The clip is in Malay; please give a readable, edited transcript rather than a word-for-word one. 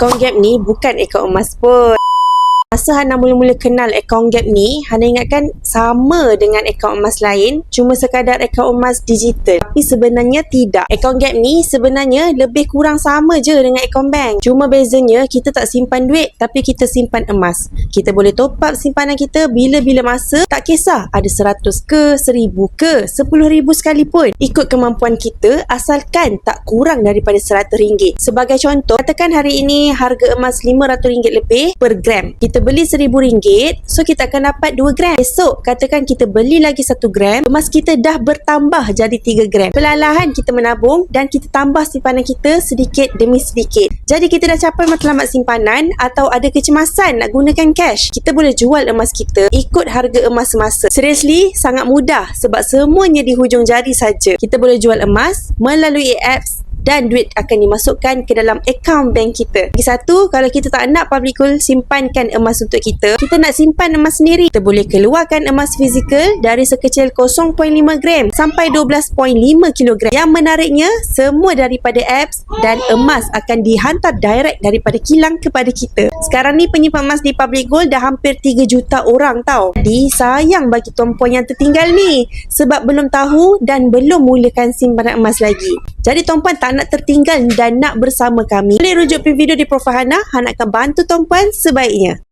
Akaun Gap ni bukan akaun emas pun. Masa Hana mula-mula kenal akaun Gap ni, Hana ingatkan sama dengan akaun emas lain, cuma sekadar akaun emas digital. Tapi sebenarnya tidak. Akaun Gap ni sebenarnya lebih kurang sama je dengan akaun bank. Cuma bezanya kita tak simpan duit, tapi kita simpan emas. Kita boleh top up simpanan kita bila-bila masa, tak kisah ada 100 ke, 1000 ke, 10,000 sekalipun. Ikut kemampuan kita, asalkan tak kurang daripada RM100. Sebagai contoh, katakan hari ini harga emas RM500 lebih per gram. Kita beli RM1,000, so kita akan dapat 2 gram. Esok, katakan kita beli lagi 1 gram, emas kita dah bertambah jadi 3 gram. Perlahan-lahan kita menabung dan kita tambah simpanan kita sedikit demi sedikit. Jadi kita dah capai matlamat simpanan atau ada kecemasan nak gunakan cash, kita boleh jual emas kita ikut harga emas semasa. Seriously, sangat mudah sebab semuanya di hujung jari saja. Kita boleh jual emas melalui apps dan duit akan dimasukkan ke dalam akaun bank kita. Lagi satu, kalau kita tak nak public gold simpankan emas untuk kita nak simpan emas sendiri, kita boleh keluarkan emas fizikal dari sekecil 0.5 gram sampai 12.5 kilogram. Yang menariknya, semua daripada apps dan emas akan dihantar direct daripada kilang kepada kita. Sekarang ni penyimpan emas di public gold dah hampir 3 juta orang tau. Jadi sayang bagi tuan-puan yang tertinggal ni sebab belum tahu dan belum mulakan simpanan emas lagi. Jadi tuan-puan tak nak tertinggal dan nak bersama kami, boleh rujuk video di profil Hana. Hana akan bantu tuan-puan sebaiknya.